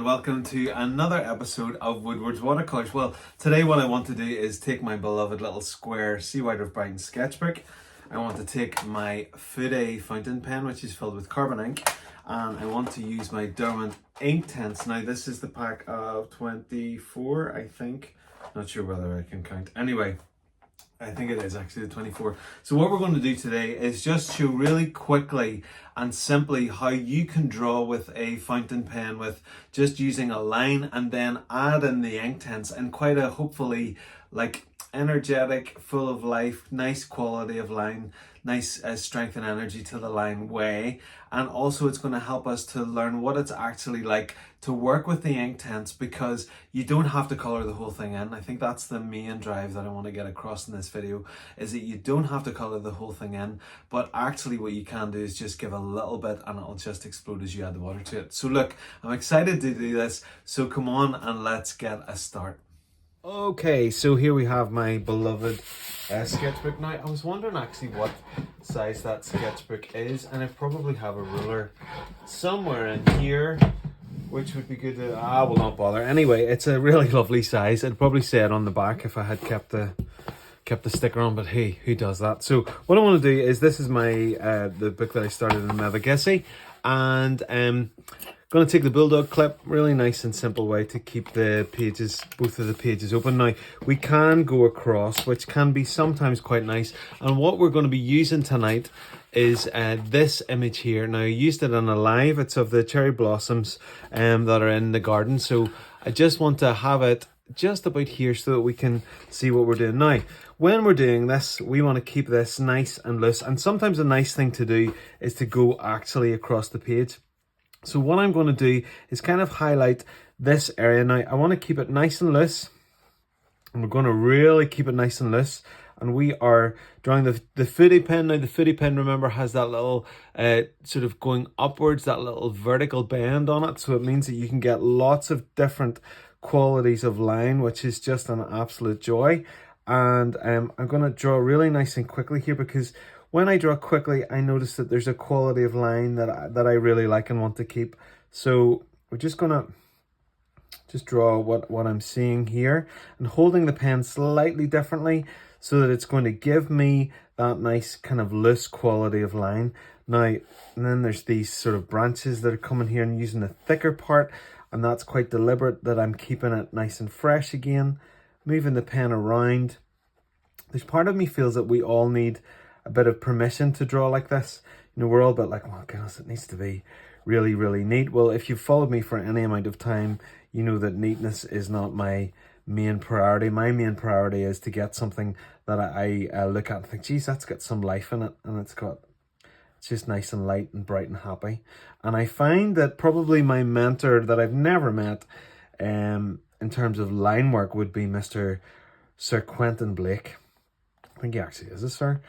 and welcome to another episode of Woodward's Watercolours. Well, today what I want to do is take my beloved little square seawhite of Brighton sketchbook. I want to take my Fude fountain pen, which is filled with carbon ink, and I want to use my Derwent Inktense. Now this is the pack of 24, I think. Not sure whether I can count. Anyway, I think it is actually the 24. So what we're going to do today is just show really quickly and simply how you can draw with a fountain pen with just using a line and then add in the Inktense in quite a hopefully like energetic, full of life, nice quality of line, nice strength and energy to the line way. And also it's going to help us to learn what it's actually like to work with the Inktense, because you don't have to color the whole thing in. I think that's the main drive that I want to get across in this video, is that you don't have to color the whole thing in, but actually what you can do is just give a little bit and it'll just explode as you add the water to it. So look, I'm excited to do this, so come on and let's get a start. Okay, so here we have my beloved sketchbook. Now, I was wondering actually what size that sketchbook is, and I probably have a ruler somewhere in here, which would be good to... we'll not bother. Anyway, it's a really lovely size. I'd probably say it on the back if I had kept the sticker on, but hey, who does that? So what I want to do is, this is my the book that I started in Mevagissey, and going to take the bulldog clip, really nice and simple way to keep the pages, both of the pages open. Now we can go across, which can be sometimes quite nice, and what we're going to be using tonight is this image here. Now I used it on a live, it's of the cherry blossoms that are in the garden, so I just want to have it just about here so that we can see what we're doing. Now when we're doing this, we want to keep this nice and loose, and sometimes a nice thing to do is to go actually across the page. So what I'm going to do is kind of highlight this area. Now I want to keep it nice and loose, and we're going to really keep it nice and loose. And we are drawing the Fude pen. Now the Fude pen, remember, has that little sort of going upwards, that little vertical bend on it. So it means that you can get lots of different qualities of line, which is just an absolute joy. And I'm going to draw really nice and quickly here, because when I draw quickly, I notice that there's a quality of line that I really like and want to keep. So we're just gonna draw what I'm seeing here, and holding the pen slightly differently so that it's going to give me that nice kind of loose quality of line. Now, and then there's these sort of branches that are coming here, and using the thicker part, and that's quite deliberate that I'm keeping it nice and fresh again, moving the pen around. There's part of me feels that we all need a bit of permission to draw like this. You know, we're all a bit like, well, goodness, it needs to be really, really neat. Well, if you've followed me for any amount of time, you know that neatness is not my main priority. My main priority is to get something that I look at and think, geez, that's got some life in it, and it's just nice and light and bright and happy. And I find that probably my mentor that I've never met in terms of line work would be Mr. Sir Quentin Blake. I think he actually is a sir.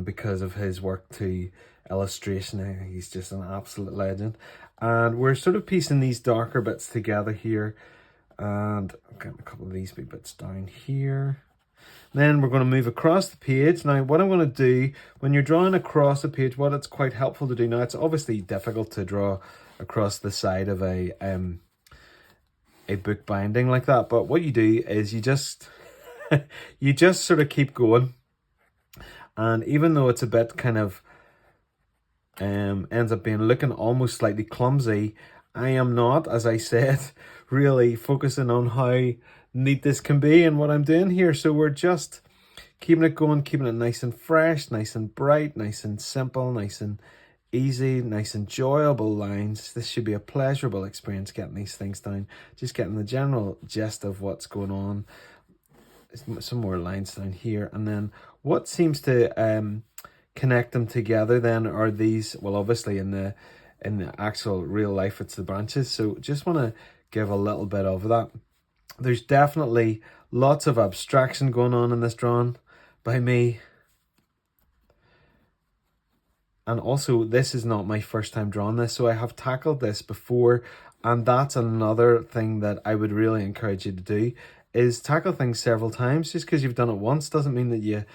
Because of his work to illustration. He's just an absolute legend. And we're sort of piecing these darker bits together here, and I'm getting a couple of these big bits down here. Then we're going to move across the page. Now what I'm going to do when you're drawing across a page, what it's quite helpful to do, now it's obviously difficult to draw across the side of a book binding like that, but what you do is you just you just sort of keep going. And even though it's a bit kind of ends up being looking almost slightly clumsy, I am not, as I said, really focusing on how neat this can be and what I'm doing here. So we're just keeping it going, keeping it nice and fresh, nice and bright, nice and simple, nice and easy, nice enjoyable lines. This should be a pleasurable experience getting these things down, just getting the general gist of what's going on. Some more lines down here, and then what seems to connect them together then are these, well, obviously in the actual real life it's the branches, so just want to give a little bit of that. There's definitely lots of abstraction going on in this drawing by me, and also this is not my first time drawing this, so I have tackled this before, and that's another thing that I would really encourage you to do, is tackle things several times. Just because you've done it once doesn't mean that you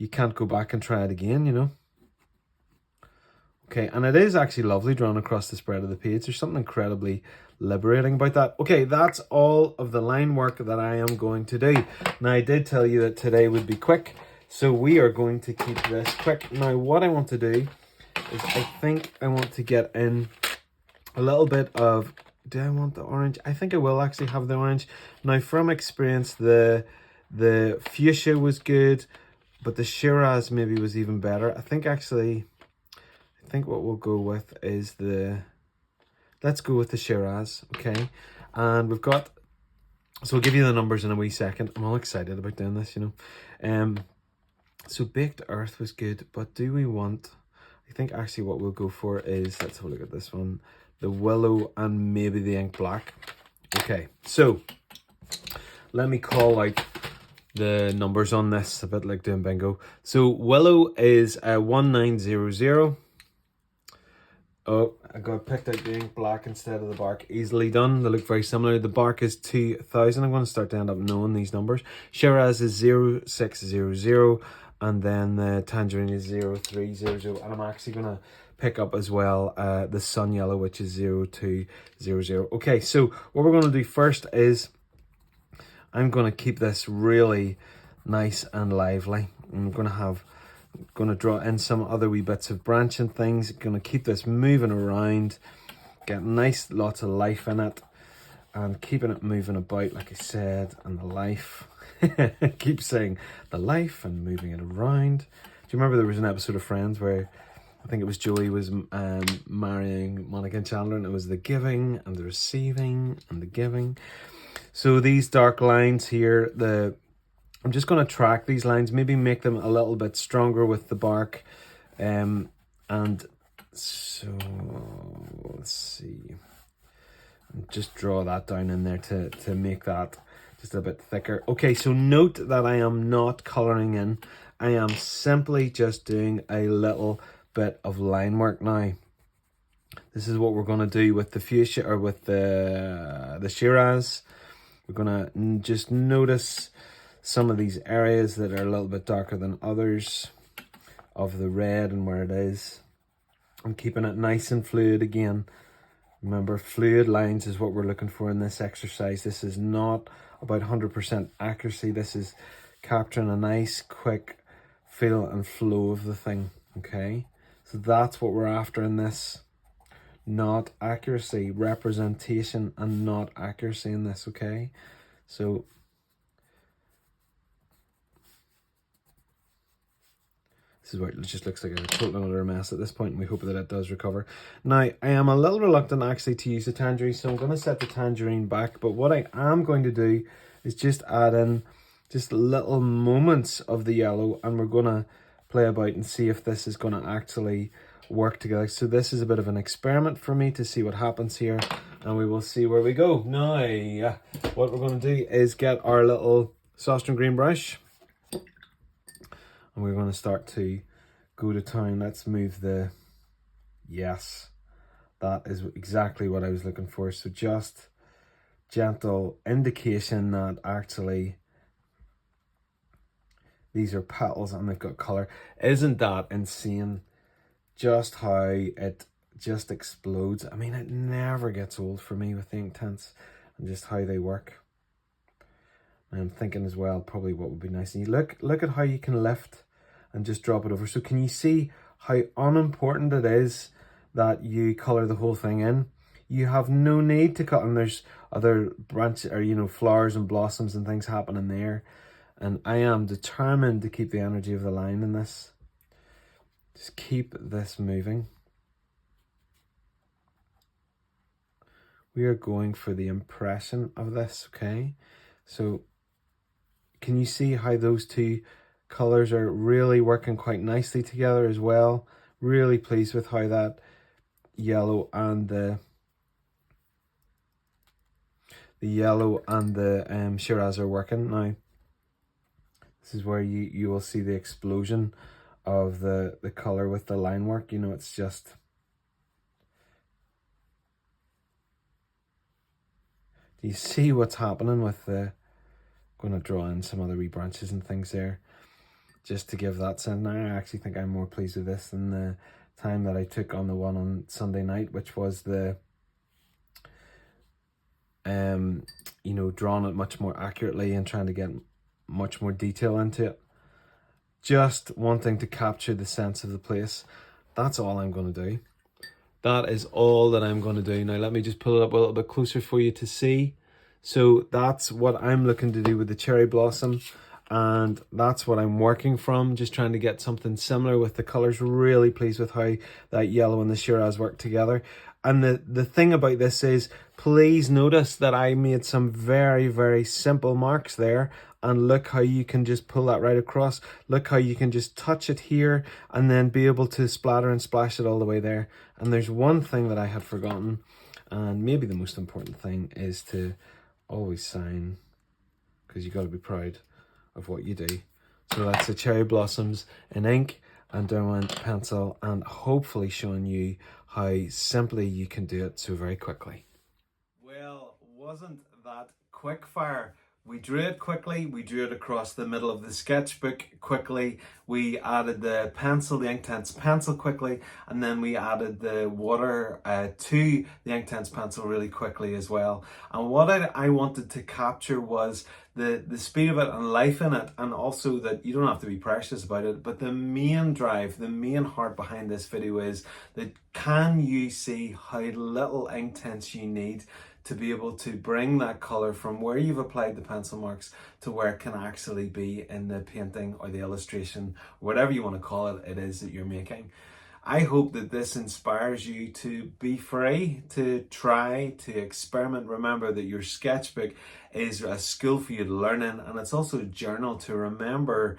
can't go back and try it again, you know. Okay, and it is actually lovely drawn across the spread of the page. There's something incredibly liberating about that. Okay, that's all of the line work that I am going to do. Now, I did tell you that today would be quick, so we are going to keep this quick. Now, what I want to do is I think I want to get in a little bit of, do I want the orange? I think I will actually have the orange. Now, from experience, the fuchsia was good, but the Shiraz maybe was even better. I think what we'll go with is let's go with the Shiraz, okay? And we've got, so I'll give you the numbers in a wee second. I'm all excited about doing this, you know. So Baked Earth was good, but do we want, I think actually what we'll go for is, let's have a look at this one, the Willow and maybe the Ink Black. Okay, so let me call out the numbers on this, a bit like doing bingo. So Willow is 1900. Oh, I got picked out the Ink Black instead of the bark. Easily done. They look very similar. The bark is 2000. I'm going to start to end up knowing these numbers. Shiraz is 0600. And then the Tangerine is 0300. And I'm actually going to pick up as well the Sun Yellow, which is 0200. Okay, so what we're going to do first is I'm going to keep this really nice and lively. I'm going to draw in some other wee bits of branching things. Going to keep this moving around, get nice lots of life in it, and keeping it moving about, like I said, and the life. Keep saying the life and moving it around. Do you remember there was an episode of Friends where I think it was Joey was marrying Monica and Chandler, and it was the giving and the receiving and the giving. So these dark lines here, I'm just going to track these lines, maybe make them a little bit stronger with the bark. And so, let's see. Just draw that down in there to make that just a bit thicker. Okay, so note that I am not colouring in. I am simply just doing a little bit of line work now. This is what we're going to do with the fuchsia, or with the Shiraz. We're going to just notice some of these areas that are a little bit darker than others of the red and where it is. I'm keeping it nice and fluid again. Remember, fluid lines is what we're looking for in this exercise. This is not about 100% accuracy. This is capturing a nice, quick feel and flow of the thing, okay? So that's what we're after in this. Not accuracy, representation, and not accuracy in this, okay? So this is what it just looks like a total utter mess at this point, and we hope that it does recover. Now, I am a little reluctant actually to use the tangerine, so I'm going to set the tangerine back, but what I am going to do is just add in just little moments of the yellow, and we're going to play about and see if this is going to actually work together. So this is a bit of an experiment for me to see what happens here, and we will see where we go. Now, what we're going to do is get our little Saucestone green brush, and we're going to start to go to town. Let's move the, yes, that is exactly what I was looking for. So just gentle indication that actually these are petals and they've got colour. Isn't that insane? Just how it just explodes. I mean, it never gets old for me with the Inktense and just how they work. And I'm thinking as well, probably what would be nice. And you look at how you can lift and just drop it over. So can you see how unimportant it is that you colour the whole thing in? You have no need to cut, and there's other branches, or you know, flowers and blossoms and things happening there. And I am determined to keep the energy of the line in this. Just keep this moving. We are going for the impression of this, okay? So can you see how those two colours are really working quite nicely together as well? Really pleased with how that yellow and the Shiraz are working now. This is where you will see the explosion of the colour with the line work. You know, it's just, do you see what's happening with the, I'm going to draw in some other wee branches and things there just to give that sense. Now I actually think I'm more pleased with this than time that I took on the one on Sunday night, which was the you know, drawing it much more accurately and trying to get much more detail into it. Just wanting to capture the sense of the place. That's all I'm going to do. That is all that I'm going to do. Now let me just pull it up a little bit closer for you to see. So that's what I'm looking to do with the cherry blossom, and that's what I'm working from, just trying to get something similar with the colours. Really pleased with how that yellow and the Shiraz work together. And the thing about this is, please notice that I made some very, very simple marks there, and look how you can just pull that right across. Look how you can just touch it here and then be able to splatter and splash it all the way there. And there's one thing that I had forgotten, and maybe the most important thing, is to always sign, because you got to be proud of what you do. So that's the cherry blossoms in ink and Derwent pencil, and hopefully showing you how simply you can do it so very quickly. Well, wasn't that quick fire? We drew it quickly, we drew it across the middle of the sketchbook quickly, we added the pencil, the Inktense pencil quickly, and then we added the water to the Inktense pencil really quickly as well. And what I wanted to capture was the speed of it and life in it, and also that you don't have to be precious about it, but the main drive, the main heart behind this video is that can you see how little Inktense you need to be able to bring that colour from where you've applied the pencil marks to where it can actually be in the painting or the illustration, whatever you want to call it, it is that you're making. I hope that this inspires you to be free, to try, to experiment. Remember that your sketchbook is a school for you to learn in, and it's also a journal to remember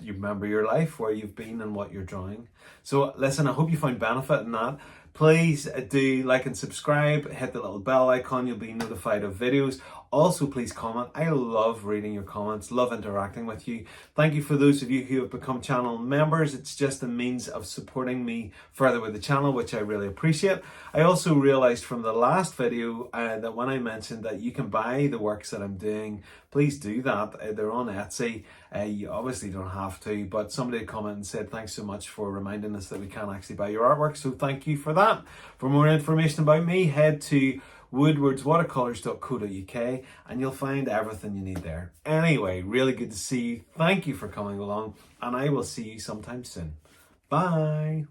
you remember your life, where you've been and what you're drawing. So listen, I hope you found benefit in that. Please do like and subscribe, hit the little bell icon, you'll be notified of videos. Also, please comment. I love reading your comments, love interacting with you. Thank you for those of you who have become channel members. It's just a means of supporting me further with the channel, which I really appreciate. I also realized from the last video that when I mentioned that you can buy the works that I'm doing, please do that. They're on Etsy. You obviously don't have to, but somebody commented and said, thanks so much for reminding us that we can actually buy your artwork. So thank you for that. For more information about me, head to woodwardswatercolours.co.uk and you'll find everything you need there. Anyway, really good to see you. Thank you for coming along, and I will see you sometime soon. Bye.